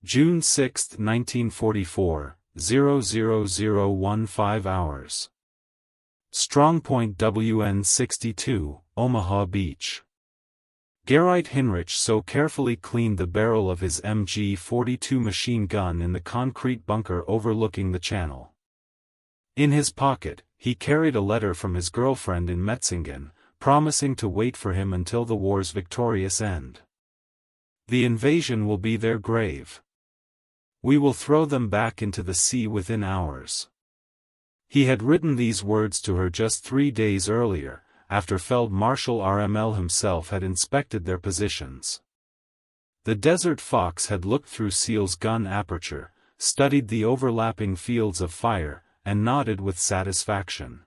June 6, 1944, 00015 hours. Strongpoint WN-62, Omaha Beach. Gerrit Heinrich so carefully cleaned the barrel of his MG-42 machine gun in the concrete bunker overlooking the channel. In his pocket, he carried a letter from his girlfriend in Metzingen, promising to wait for him until the war's victorious end. The invasion will be their grave. We will throw them back into the sea within hours. He had written these words to her just 3 days earlier, after Feld Marshal RML himself had inspected their positions. The Desert Fox had looked through Seal's gun aperture, studied the overlapping fields of fire, and nodded with satisfaction.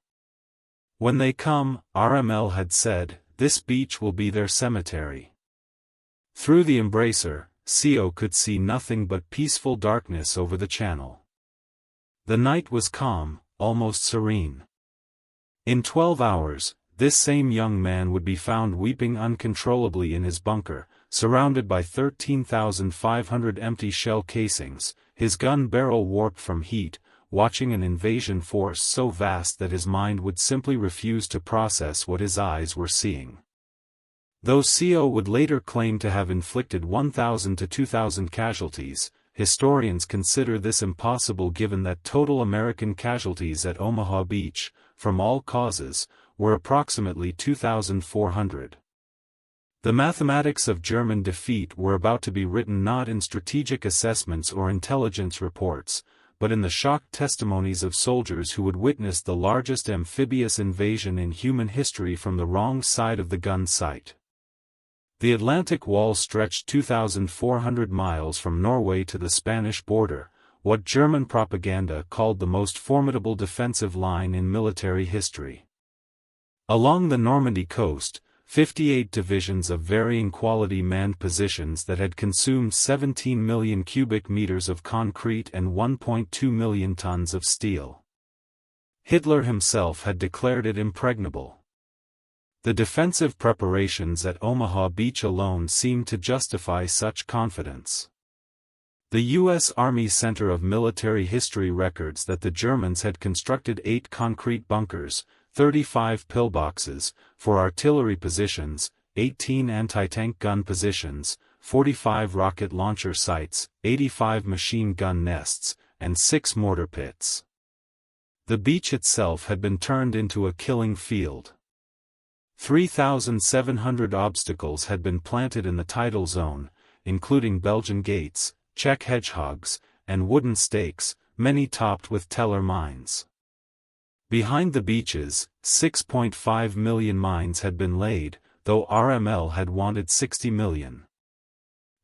When they come, RML had said, this beach will be their cemetery. Through the embracer, CO could see nothing but peaceful darkness over the channel. The night was calm, almost serene. In 12 hours, this same young man would be found weeping uncontrollably in his bunker, surrounded by 13,500 empty shell casings, his gun barrel warped from heat, watching an invasion force so vast that his mind would simply refuse to process what his eyes were seeing. Though CO would later claim to have inflicted 1,000 to 2,000 casualties, historians consider this impossible given that total American casualties at Omaha Beach, from all causes, were approximately 2,400. The mathematics of German defeat were about to be written not in strategic assessments or intelligence reports, but in the shocked testimonies of soldiers who would witness the largest amphibious invasion in human history from the wrong side of the gun sight. The Atlantic Wall stretched 2,400 miles from Norway to the Spanish border, what German propaganda called the most formidable defensive line in military history. Along the Normandy coast, 58 divisions of varying quality manned positions that had consumed 17 million cubic meters of concrete and 1.2 million tons of steel. Hitler himself had declared it impregnable. The defensive preparations at Omaha Beach alone seemed to justify such confidence. The U.S. Army Center of Military History records that the Germans had constructed 8 concrete bunkers, 35 pillboxes, for artillery positions, 18 anti-tank gun positions, 45 rocket launcher sites, 85 machine gun nests, and 6 mortar pits. The beach itself had been turned into a killing field. 3,700 obstacles had been planted in the tidal zone, including Belgian gates, Czech hedgehogs, and wooden stakes, many topped with teller mines. Behind the beaches, 6.5 million mines had been laid, though RML had wanted 60 million.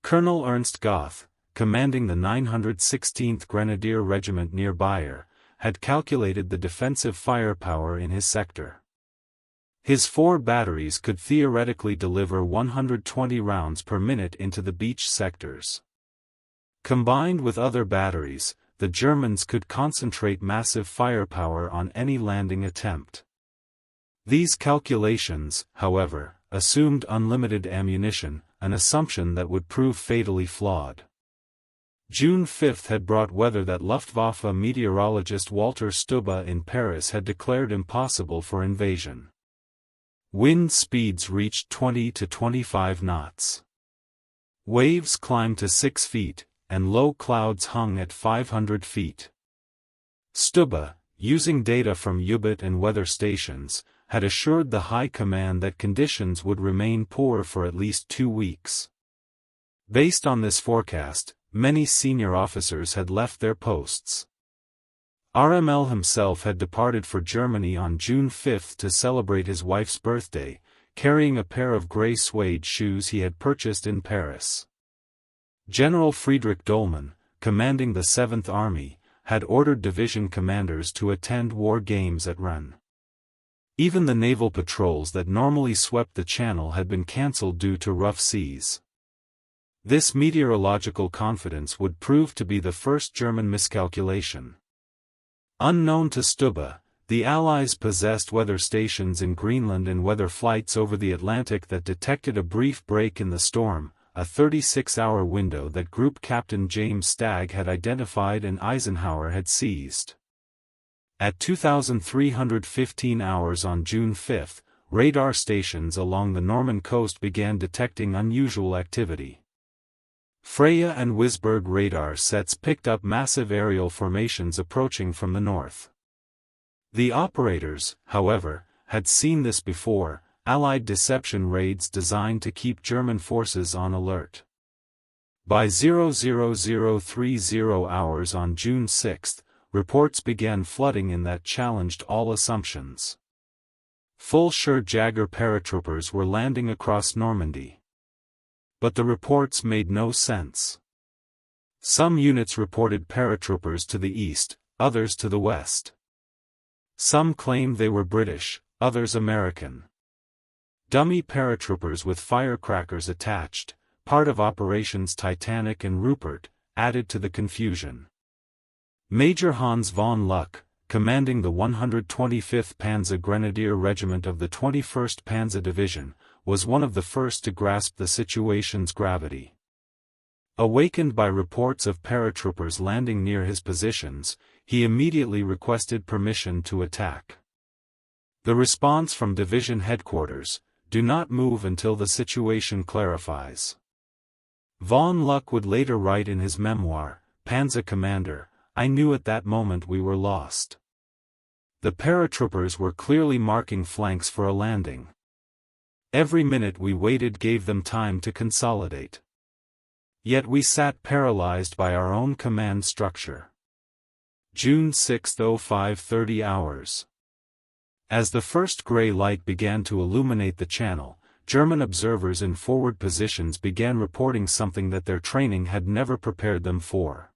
Colonel Ernst Goth, commanding the 916th Grenadier Regiment near Bayer, had calculated the defensive firepower in his sector. His 4 batteries could theoretically deliver 120 rounds per minute into the beach sectors. Combined with other batteries, the Germans could concentrate massive firepower on any landing attempt. These calculations, however, assumed unlimited ammunition, an assumption that would prove fatally flawed. June 5 had brought weather that Luftwaffe meteorologist Walter Stubbe in Paris had declared impossible for invasion. Wind speeds reached 20 to 25 knots. Waves climbed to 6 feet, and low clouds hung at 500 feet. Stubbe, using data from U-boat and weather stations, had assured the High Command that conditions would remain poor for at least 2 weeks. Based on this forecast, many senior officers had left their posts. RML himself had departed for Germany on June 5 to celebrate his wife's birthday, carrying a pair of gray suede shoes he had purchased in Paris. General Friedrich Dolman, commanding the 7th Army, had ordered division commanders to attend war games at Rennes. Even the naval patrols that normally swept the channel had been cancelled due to rough seas. This meteorological confidence would prove to be the first German miscalculation. Unknown to Stubbe, the Allies possessed weather stations in Greenland and weather flights over the Atlantic that detected a brief break in the storm, a 36-hour window that Group Captain James Stagg had identified and Eisenhower had seized. At 2,315 hours on June 5, radar stations along the Norman coast began detecting unusual activity. Freya and Wisberg radar sets picked up massive aerial formations approaching from the north. The operators, however, had seen this before, Allied deception raids designed to keep German forces on alert. By 00030 hours on June 6, reports began flooding in that challenged all assumptions. Full Scharjäger paratroopers were landing across Normandy. But the reports made no sense. Some units reported paratroopers to the east, others to the west. Some claimed they were British, others American. Dummy paratroopers with firecrackers attached, part of Operations Titanic and Rupert, added to the confusion. Major Hans von Luck, commanding the 125th Panzer Grenadier Regiment of the 21st Panzer Division, was one of the first to grasp the situation's gravity. Awakened by reports of paratroopers landing near his positions, he immediately requested permission to attack. The response from division headquarters: "Do not move until the situation clarifies." Von Luck would later write in his memoir, Panzer Commander, "I knew at that moment we were lost." The paratroopers were clearly marking flanks for a landing. Every minute we waited gave them time to consolidate. Yet we sat paralyzed by our own command structure. June 6, 05:30 hours. As the first gray light began to illuminate the channel, German observers in forward positions began reporting something that their training had never prepared them for.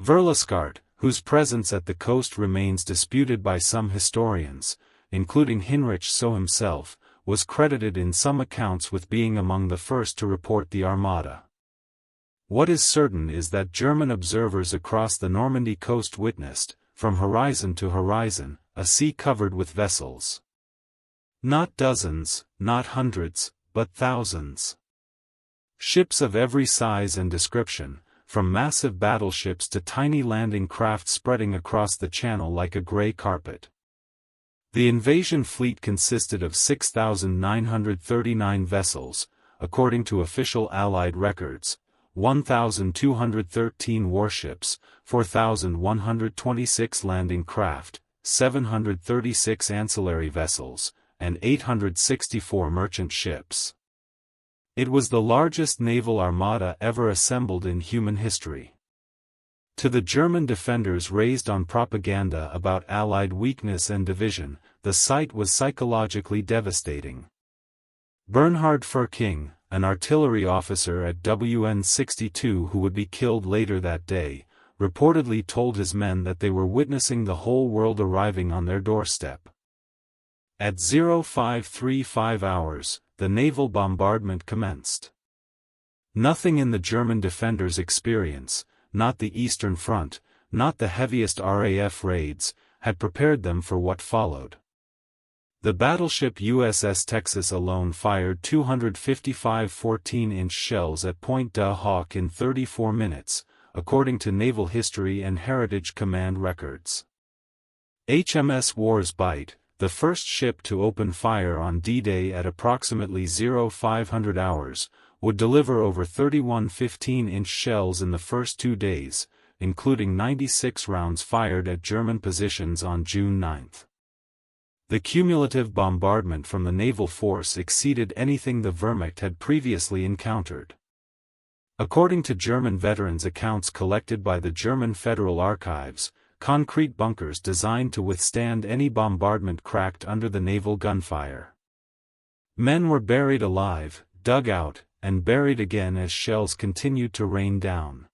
Verloscart, whose presence at the coast remains disputed by some historians, including Heinrich Severloh himself, was credited in some accounts with being among the first to report the Armada. What is certain is that German observers across the Normandy coast witnessed, from horizon to horizon, a sea covered with vessels. Not dozens, not hundreds, but thousands. Ships of every size and description, from massive battleships to tiny landing craft spreading across the channel like a gray carpet. The invasion fleet consisted of 6,939 vessels, according to official Allied records, 1,213 warships, 4,126 landing craft, 736 ancillary vessels, and 864 merchant ships. It was the largest naval armada ever assembled in human history. To the German defenders raised on propaganda about Allied weakness and division, the sight was psychologically devastating. Bernhard Furking, an artillery officer at WN 62 who would be killed later that day, reportedly told his men that they were witnessing the whole world arriving on their doorstep. At 05:35 hours, the naval bombardment commenced. Nothing in the German defenders' experience, not the Eastern Front, not the heaviest RAF raids, had prepared them for what followed. The battleship USS Texas alone fired 255 14-inch shells at Point du Hoc in 34 minutes, according to Naval History and Heritage Command records. HMS Warsbite, the first ship to open fire on D-Day at approximately 0500 hours, would deliver over 31 15-inch shells in the first 2 days, including 96 rounds fired at German positions on June 9. The cumulative bombardment from the naval force exceeded anything the Wehrmacht had previously encountered. According to German veterans' accounts collected by the German Federal Archives, concrete bunkers designed to withstand any bombardment cracked under the naval gunfire. Men were buried alive, dug out, and buried again as shells continued to rain down.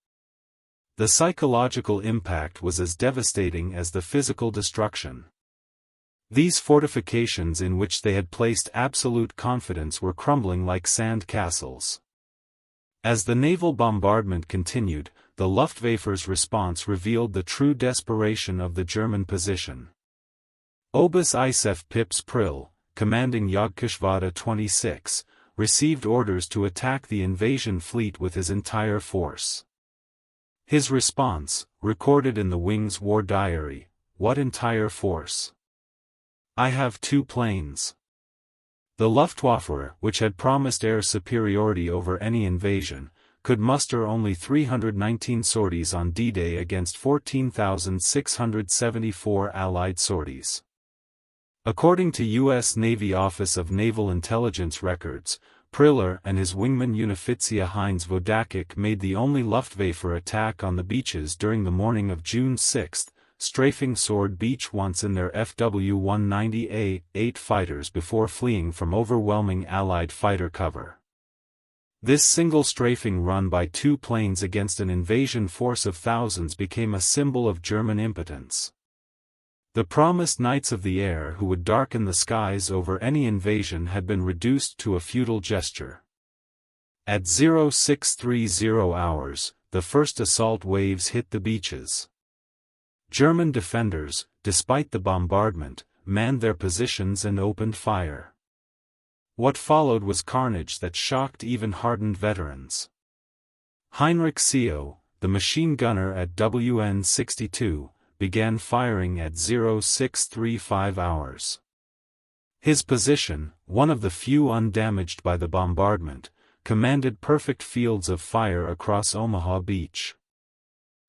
The psychological impact was as devastating as the physical destruction. These fortifications in which they had placed absolute confidence were crumbling like sand castles. As the naval bombardment continued, the Luftwaffe's response revealed the true desperation of the German position. Obus Isef Pips Prill, commanding Jagdgeschwader 26, received orders to attack the invasion fleet with his entire force. His response, recorded in the Wing's war diary: "What entire force? I have 2 planes." The Luftwaffe, which had promised air superiority over any invasion, could muster only 319 sorties on D-Day against 14,674 Allied sorties. According to U.S. Navy Office of Naval Intelligence records, Priller and his wingman Uniffizier Heinz Vodakik made the only Luftwaffe attack on the beaches during the morning of June 6, strafing Sword Beach once in their FW-190A-8 fighters before fleeing from overwhelming Allied fighter cover. This single strafing run by 2 planes against an invasion force of thousands became a symbol of German impotence. The promised knights of the air who would darken the skies over any invasion had been reduced to a futile gesture. At 0630 hours, the first assault waves hit the beaches. German defenders, despite the bombardment, manned their positions and opened fire. What followed was carnage that shocked even hardened veterans. Heinrich Severloh, the machine gunner at WN-62, began firing at 0635 hours. His position, one of the few undamaged by the bombardment, commanded perfect fields of fire across Omaha Beach.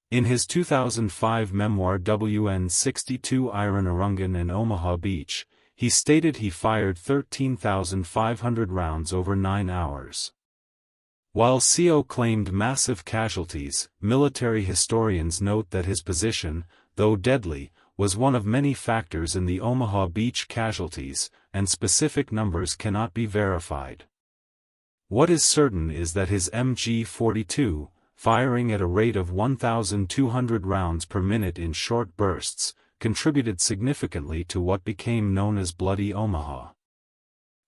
In his 2005 memoir WN-62 Erinnerungen in Omaha Beach, he stated he fired 13,500 rounds over 9 hours. While Severloh claimed massive casualties, military historians note that his position, though deadly, was one of many factors in the Omaha Beach casualties, and specific numbers cannot be verified. What is certain is that his MG-42, firing at a rate of 1,200 rounds per minute in short bursts, contributed significantly to what became known as Bloody Omaha.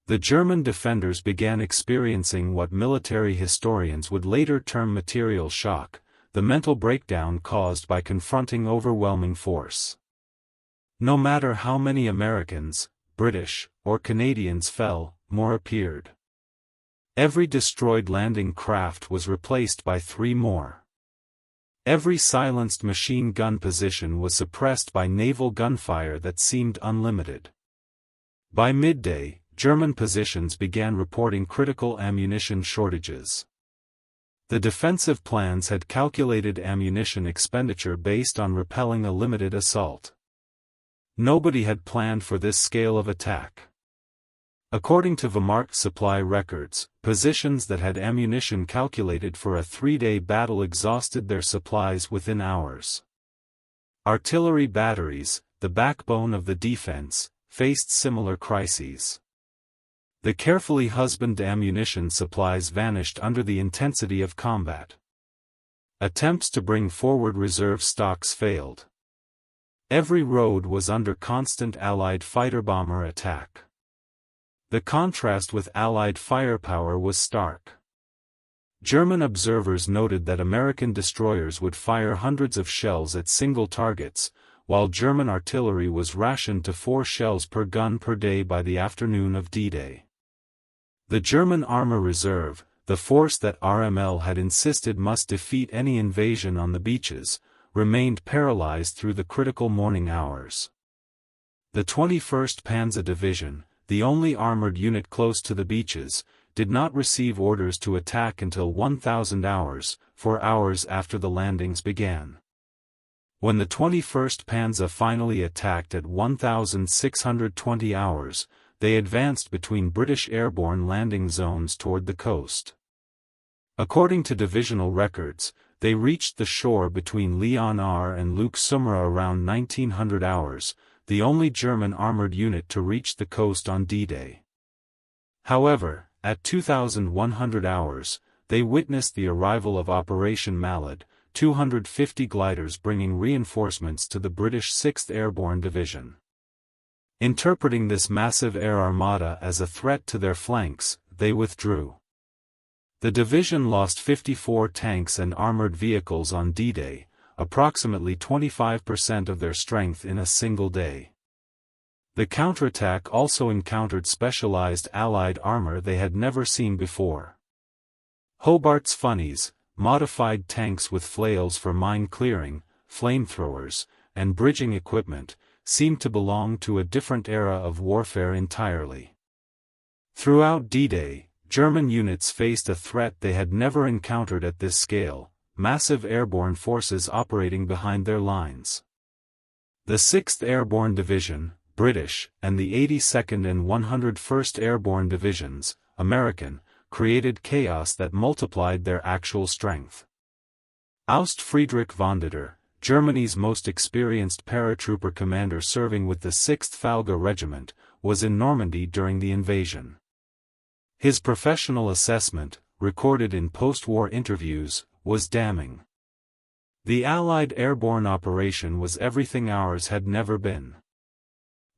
The German defenders began experiencing what military historians would later term material shock, the mental breakdown caused by confronting overwhelming force. No matter how many Americans, British, or Canadians fell, more appeared. Every destroyed landing craft was replaced by 3 more. Every silenced machine gun position was suppressed by naval gunfire that seemed unlimited. By midday, German positions began reporting critical ammunition shortages. The defensive plans had calculated ammunition expenditure based on repelling a limited assault. Nobody had planned for this scale of attack. According to Wehrmacht supply records, positions that had ammunition calculated for a 3-day battle exhausted their supplies within hours. Artillery batteries, the backbone of the defense, faced similar crises. The carefully husbanded ammunition supplies vanished under the intensity of combat. Attempts to bring forward reserve stocks failed. Every road was under constant Allied fighter-bomber attack. The contrast with Allied firepower was stark. German observers noted that American destroyers would fire hundreds of shells at single targets, while German artillery was rationed to 4 shells per gun per day by the afternoon of D-Day. The German Armour Reserve, the force that RML had insisted must defeat any invasion on the beaches, remained paralyzed through the critical morning hours. The 21st Panzer Division, the only armored unit close to the beaches, did not receive orders to attack until 1,000 hours, 4 hours after the landings began. When the 21st Panzer finally attacked at 1,620 hours, they advanced between British airborne landing zones toward the coast. According to divisional records, they reached the shore between Lyon-Ar and Luc-Sumera around 1900 hours, the only German armored unit to reach the coast on D-Day. However, at 2100 hours, they witnessed the arrival of Operation Malad, 250 gliders bringing reinforcements to the British 6th Airborne Division. Interpreting this massive air armada as a threat to their flanks, they withdrew. The division lost 54 tanks and armored vehicles on D-Day, approximately 25% of their strength in a single day. The counterattack also encountered specialized Allied armor they had never seen before. Hobart's funnies, modified tanks with flails for mine clearing, flamethrowers, and bridging equipment, seemed to belong to a different era of warfare entirely. Throughout D-Day, German units faced a threat they had never encountered at this scale: massive airborne forces operating behind their lines. The 6th Airborne Division, British, and the 82nd and 101st Airborne Divisions, American, created chaos that multiplied their actual strength. Oust Friedrich von Heydte, Germany's most experienced paratrooper commander serving with the 6th Falga Regiment, was in Normandy during the invasion. His professional assessment, recorded in post-war interviews, was damning. The Allied airborne operation was everything ours had never been.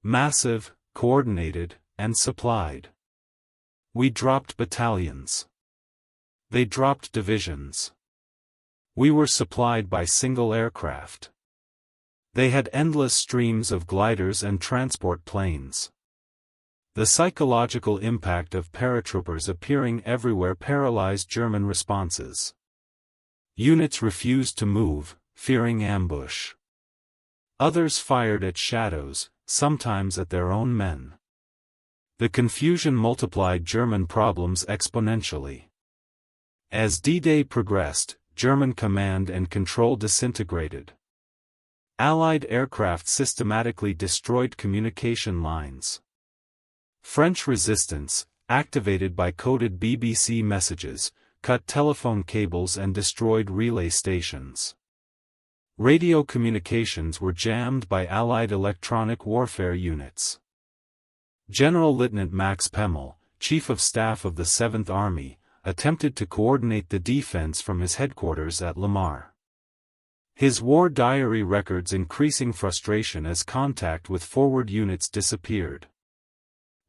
Massive, coordinated, and supplied. We dropped battalions. They dropped divisions. We were supplied by single aircraft. They had endless streams of gliders and transport planes. The psychological impact of paratroopers appearing everywhere paralyzed German responses. Units refused to move, fearing ambush. Others fired at shadows, sometimes at their own men. The confusion multiplied German problems exponentially. As D-Day progressed, German command and control disintegrated. Allied aircraft systematically destroyed communication lines. French resistance, activated by coded BBC messages, cut telephone cables and destroyed relay stations. Radio communications were jammed by Allied electronic warfare units. General Lieutenant Max Pemmel, Chief of Staff of the 7th Army, attempted to coordinate the defense from his headquarters at Lamar. His war diary records increasing frustration as contact with forward units disappeared.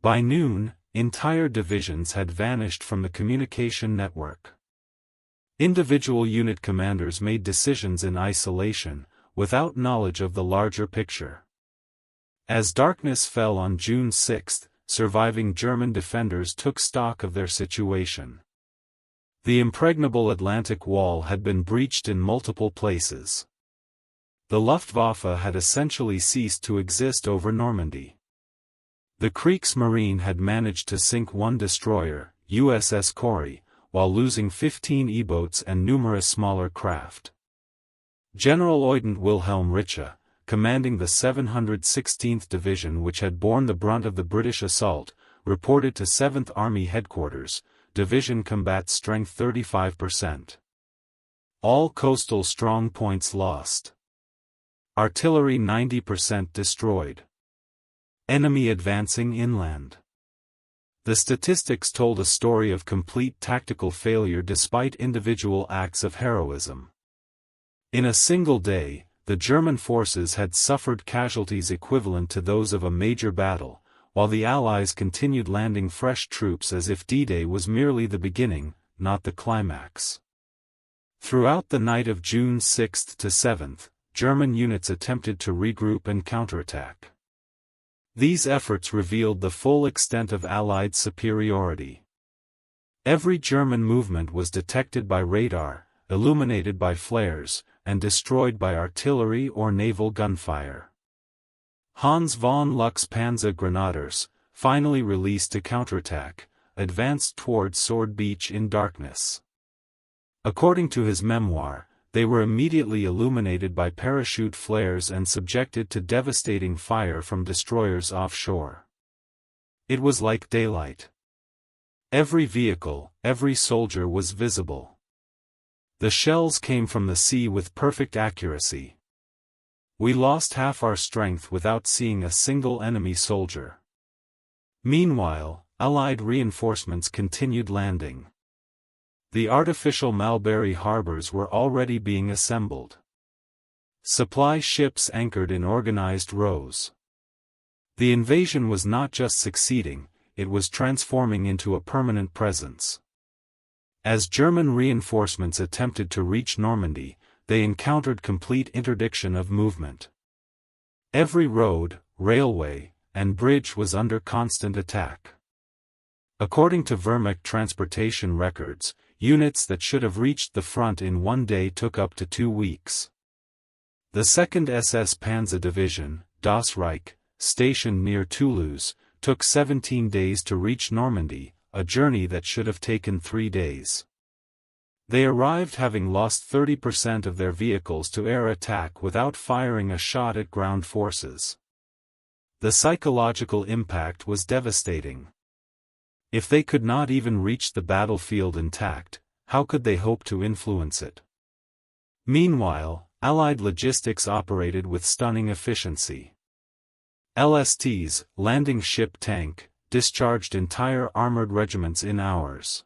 By noon, entire divisions had vanished from the communication network. Individual unit commanders made decisions in isolation, without knowledge of the larger picture. As darkness fell on June 6, surviving German defenders took stock of their situation. The impregnable Atlantic Wall had been breached in multiple places. The Luftwaffe had essentially ceased to exist over Normandy. The Kriegsmarine had managed to sink one destroyer, USS Corrie, while losing 15 E-boats and numerous smaller craft. General Lieutenant Wilhelm Riche, commanding the 716th Division which had borne the brunt of the British assault, reported to 7th Army Headquarters, Division combat strength 35%. All coastal strong points lost. Artillery 90% destroyed. Enemy advancing inland. The statistics told a story of complete tactical failure despite individual acts of heroism. In a single day, the German forces had suffered casualties equivalent to those of a major battle, while the Allies continued landing fresh troops as if D-Day was merely the beginning, not the climax. Throughout the night of June 6 to 7, German units attempted to regroup and counterattack. These efforts revealed the full extent of Allied superiority. Every German movement was detected by radar, illuminated by flares, and destroyed by artillery or naval gunfire. Hans von Luck's Panzer Grenadiers, finally released to counterattack, advanced towards Sword Beach in darkness. According to his memoir, they were immediately illuminated by parachute flares and subjected to devastating fire from destroyers offshore. It was like daylight. Every vehicle, every soldier was visible. The shells came from the sea with perfect accuracy. We lost half our strength without seeing a single enemy soldier. Meanwhile, Allied reinforcements continued landing. The artificial Mulberry harbors were already being assembled. Supply ships anchored in organized rows. The invasion was not just succeeding, it was transforming into a permanent presence. As German reinforcements attempted to reach Normandy, they encountered complete interdiction of movement. Every road, railway, and bridge was under constant attack. According to Wehrmacht transportation records, units that should have reached the front in one day took up to 2 weeks. The 2nd SS Panzer Division, Das Reich, stationed near Toulouse, took 17 days to reach Normandy, a journey that should have taken 3 days. They arrived having lost 30% of their vehicles to air attack without firing a shot at ground forces. The psychological impact was devastating. If they could not even reach the battlefield intact, how could they hope to influence it? Meanwhile, Allied logistics operated with stunning efficiency. LSTs, landing ship tank, discharged entire armored regiments in hours.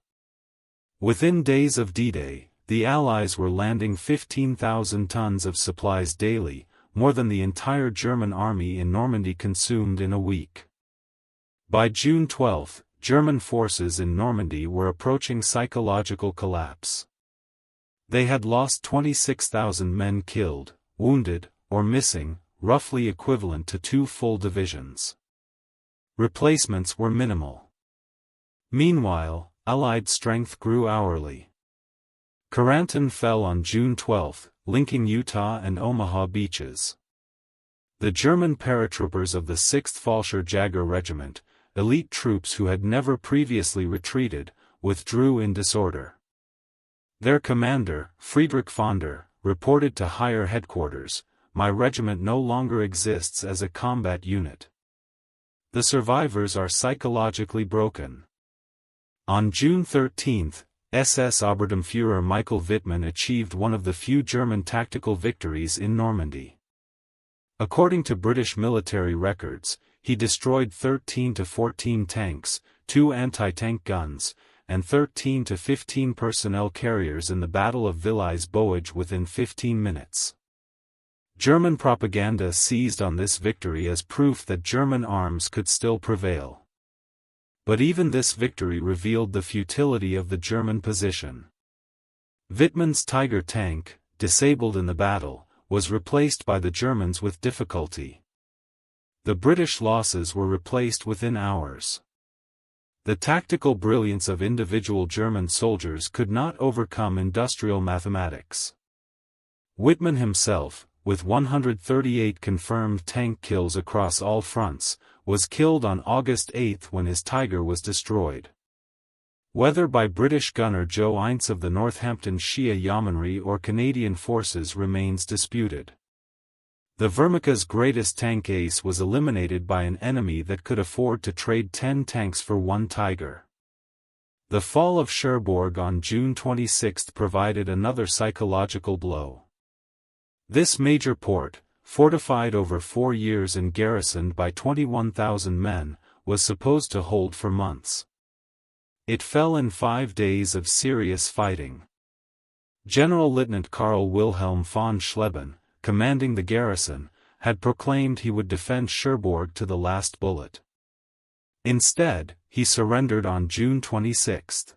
Within days of D-Day, the Allies were landing 15,000 tons of supplies daily, more than the entire German army in Normandy consumed in a week. By June 12, German forces in Normandy were approaching psychological collapse. They had lost 26,000 men killed, wounded, or missing, roughly equivalent to 2 full divisions. Replacements were minimal. Meanwhile, Allied strength grew hourly. Carentan fell on June 12, linking Utah and Omaha beaches. The German paratroopers of the 6th Fallschirmjäger Regiment, elite troops who had never previously retreated, withdrew in disorder. Their commander, Friedrich reported to higher headquarters, "My regiment no longer exists as a combat unit. The survivors are psychologically broken." On June 13, SS Obersturmführer Michael Wittmann achieved one of the few German tactical victories in Normandy. According to British military records, he destroyed 13 to 14 tanks, 2 anti-tank guns, and 13 to 15 personnel carriers in the Battle of Falaise Pocket within 15 minutes. German propaganda seized on this victory as proof that German arms could still prevail. But even this victory revealed the futility of the German position. Wittmann's Tiger tank, disabled in the battle, was replaced by the Germans with difficulty. The British losses were replaced within hours. The tactical brilliance of individual German soldiers could not overcome industrial mathematics. Wittmann himself, with 138 confirmed tank kills across all fronts, was killed on August 8 when his Tiger was destroyed. Whether by British gunner Joe Ince of the Northampton Shia Yeomanry or Canadian forces remains disputed. The Wehrmacht's greatest tank ace was eliminated by an enemy that could afford to trade 10 tanks for 1 Tiger. The fall of Cherbourg on June 26 provided another psychological blow. This major port, fortified over 4 years and garrisoned by 21,000 men, was supposed to hold for months. It fell in 5 days of serious fighting. General-Lieutenant Karl Wilhelm von Schleben, commanding the garrison, had proclaimed he would defend Cherbourg to the last bullet. Instead, he surrendered on June 26.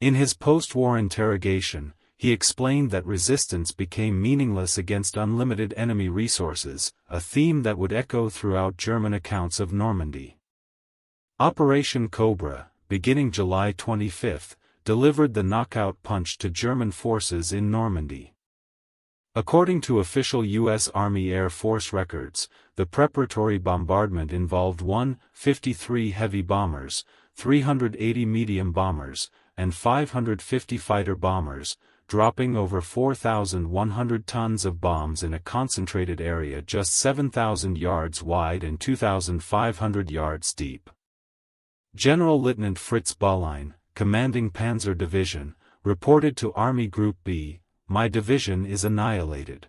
In his post-war interrogation, he explained that resistance became meaningless against unlimited enemy resources, a theme that would echo throughout German accounts of Normandy. Operation Cobra, beginning July 25, delivered the knockout punch to German forces in Normandy. According to official U.S. Army Air Force records, the preparatory bombardment involved 153 heavy bombers, 380 medium bombers, and 550 fighter bombers, dropping over 4,100 tons of bombs in a concentrated area just 7,000 yards wide and 2,500 yards deep. General-Lieutenant Fritz Baulein, commanding Panzer Division, reported to Army Group B, "My division is annihilated."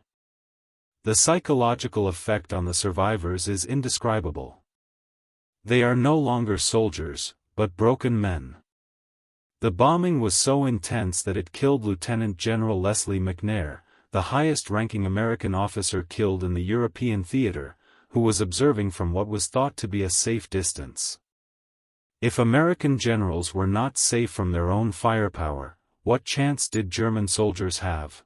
The psychological effect on the survivors is indescribable. They are no longer soldiers, but broken men. The bombing was so intense that it killed Lieutenant General Leslie McNair, the highest-ranking American officer killed in the European theater, who was observing from what was thought to be a safe distance. If American generals were not safe from their own firepower, what chance did German soldiers have?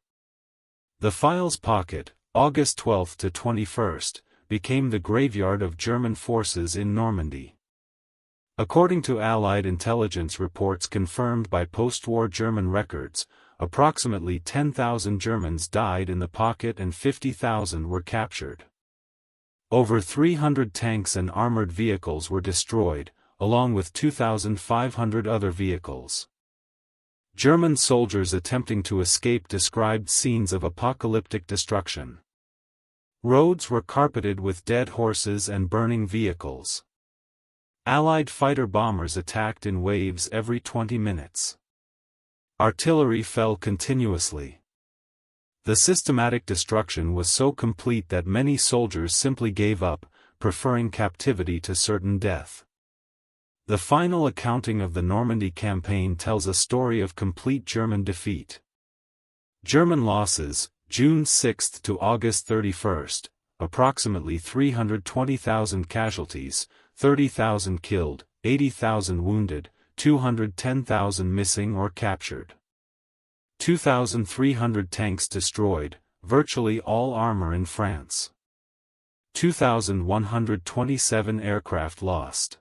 The Falaise Pocket, August 12 to 21, became the graveyard of German forces in Normandy. According to Allied intelligence reports confirmed by post-war German records, approximately 10,000 Germans died in the pocket and 50,000 were captured. Over 300 tanks and armored vehicles were destroyed, along with 2,500 other vehicles. German soldiers attempting to escape described scenes of apocalyptic destruction. Roads were carpeted with dead horses and burning vehicles. Allied fighter-bombers attacked in waves every 20 minutes. Artillery fell continuously. The systematic destruction was so complete that many soldiers simply gave up, preferring captivity to certain death. The final accounting of the Normandy campaign tells a story of complete German defeat. German losses, June 6 to August 31, approximately 320,000 casualties, 30,000 killed, 80,000 wounded, 210,000 missing or captured. 2,300 tanks destroyed, virtually all armor in France. 2,127 aircraft lost.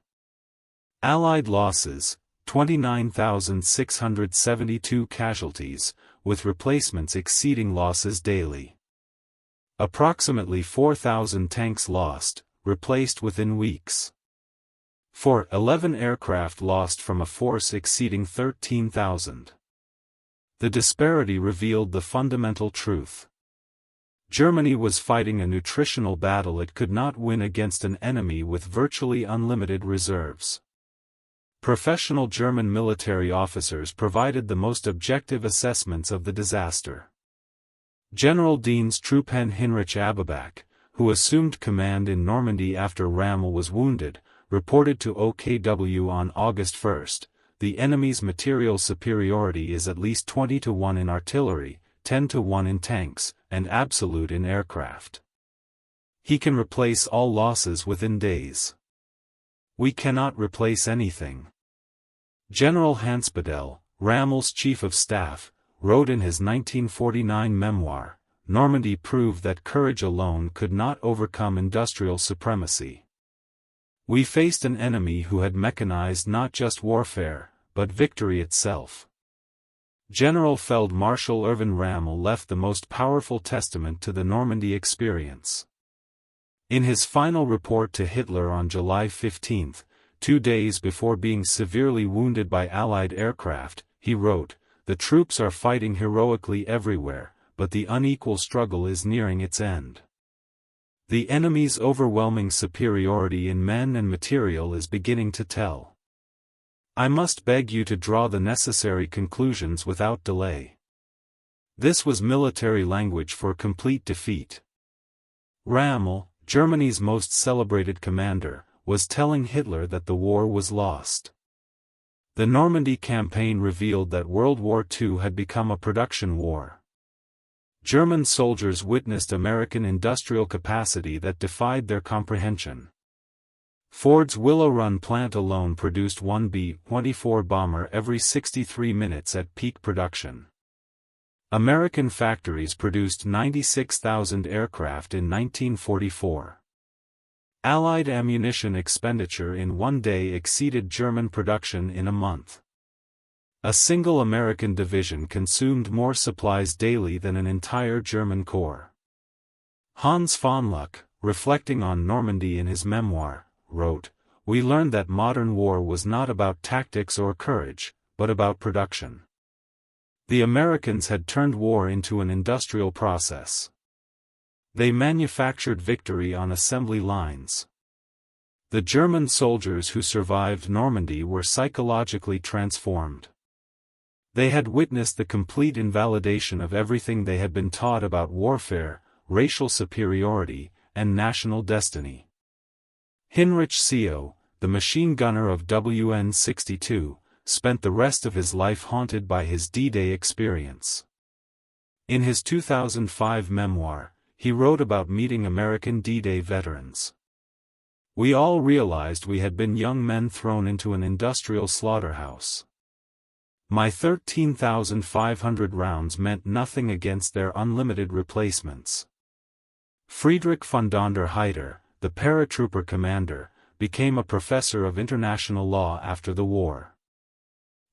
Allied losses, 29,672 casualties, with replacements exceeding losses daily. Approximately 4,000 tanks lost, replaced within weeks. 11 aircraft lost from a force exceeding 13,000. The disparity revealed the fundamental truth. Germany was fighting a nutritional battle it could not win against an enemy with virtually unlimited reserves. Professional German military officers provided the most objective assessments of the disaster. General Diensttruppen Heinrich Severloh, who assumed command in Normandy after Rommel was wounded, reported to OKW on August 1, "The enemy's material superiority is at least 20-1 in artillery, 10-1 in tanks, and absolute in aircraft. He can replace all losses within days. We cannot replace anything." General Hansbadel, Rommel's chief of staff, wrote in his 1949 memoir, "Normandy proved that courage alone could not overcome industrial supremacy. We faced an enemy who had mechanized not just warfare, but victory itself." General Feld Marshal Erwin Rommel left the most powerful testament to the Normandy experience. In his final report to Hitler on July 15, 2 days before being severely wounded by Allied aircraft, he wrote, "The troops are fighting heroically everywhere, but the unequal struggle is nearing its end. The enemy's overwhelming superiority in men and material is beginning to tell. I must beg you to draw the necessary conclusions without delay." This was military language for complete defeat. Rommel, Germany's most celebrated commander, was telling Hitler that the war was lost. The Normandy campaign revealed that World War II had become a production war. German soldiers witnessed American industrial capacity that defied their comprehension. Ford's Willow Run plant alone produced one B-24 bomber every 63 minutes at peak production. American factories produced 96,000 aircraft in 1944. Allied ammunition expenditure in one day exceeded German production in a month. A single American division consumed more supplies daily than an entire German corps. Hans von Luck, reflecting on Normandy in his memoir, wrote, "We learned that modern war was not about tactics or courage, but about production." The Americans had turned war into an industrial process. They manufactured victory on assembly lines. The German soldiers who survived Normandy were psychologically transformed. They had witnessed the complete invalidation of everything they had been taught about warfare, racial superiority, and national destiny. Heinrich Severloh, the machine gunner of WN-62, spent the rest of his life haunted by his D-Day experience. In his 2005 memoir, he wrote about meeting American D-Day veterans. "We all realized we had been young men thrown into an industrial slaughterhouse. My 13,500 rounds meant nothing against their unlimited replacements. Friedrich von der Heydte, the paratrooper commander, became a professor of international law after the war.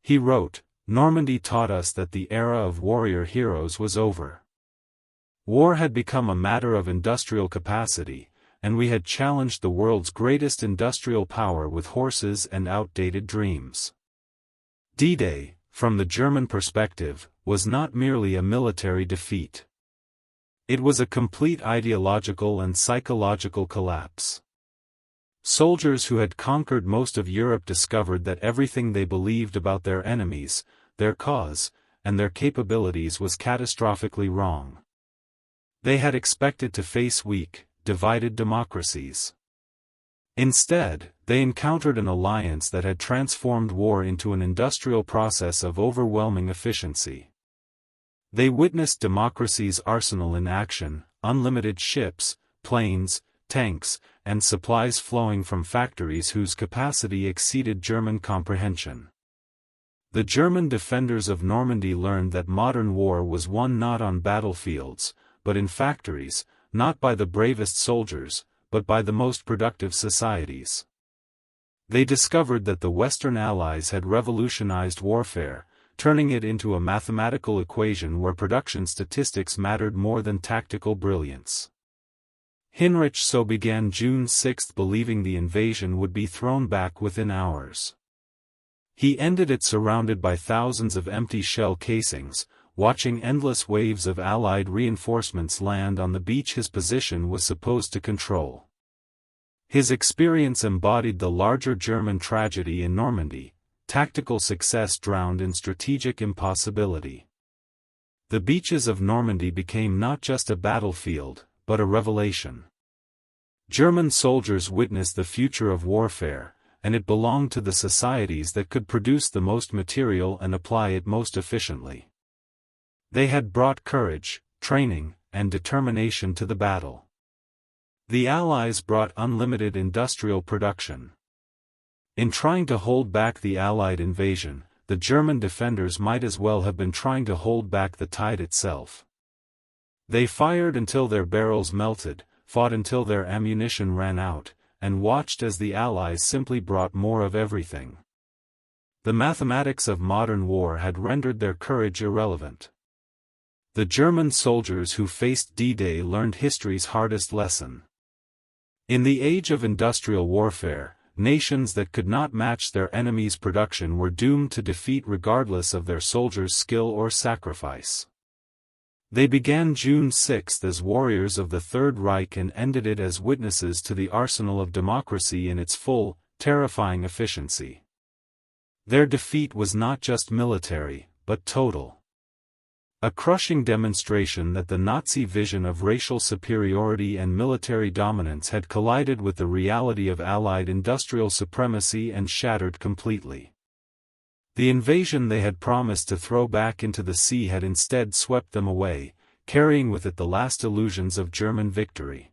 He wrote, "Normandy taught us that the era of warrior heroes was over. War had become a matter of industrial capacity, and we had challenged the world's greatest industrial power with horses and outdated dreams." D-Day, from the German perspective, was not merely a military defeat. It was a complete ideological and psychological collapse. Soldiers who had conquered most of Europe discovered that everything they believed about their enemies, their cause, and their capabilities was catastrophically wrong. They had expected to face weak, divided democracies. Instead, they encountered an alliance that had transformed war into an industrial process of overwhelming efficiency. They witnessed democracy's arsenal in action, unlimited ships, planes, tanks, and supplies flowing from factories whose capacity exceeded German comprehension. The German defenders of Normandy learned that modern war was won not on battlefields, but in factories, not by the bravest soldiers, but by the most productive societies. They discovered that the Western Allies had revolutionized warfare, turning it into a mathematical equation where production statistics mattered more than tactical brilliance. Heinrich so began June 6 believing the invasion would be thrown back within hours. He ended it surrounded by thousands of empty shell casings, watching endless waves of Allied reinforcements land on the beach his position was supposed to control. His experience embodied the larger German tragedy in Normandy: tactical success drowned in strategic impossibility. The beaches of Normandy became not just a battlefield, but a revelation. German soldiers witnessed the future of warfare, and it belonged to the societies that could produce the most material and apply it most efficiently. They had brought courage, training, and determination to the battle. The Allies brought unlimited industrial production. In trying to hold back the Allied invasion, the German defenders might as well have been trying to hold back the tide itself. They fired until their barrels melted, fought until their ammunition ran out, and watched as the Allies simply brought more of everything. The mathematics of modern war had rendered their courage irrelevant. The German soldiers who faced D-Day learned history's hardest lesson. In the age of industrial warfare, nations that could not match their enemies' production were doomed to defeat regardless of their soldiers' skill or sacrifice. They began June 6 as warriors of the Third Reich and ended it as witnesses to the arsenal of democracy in its full, terrifying efficiency. Their defeat was not just military, but total. A crushing demonstration that the Nazi vision of racial superiority and military dominance had collided with the reality of Allied industrial supremacy and shattered completely. The invasion they had promised to throw back into the sea had instead swept them away, carrying with it the last illusions of German victory.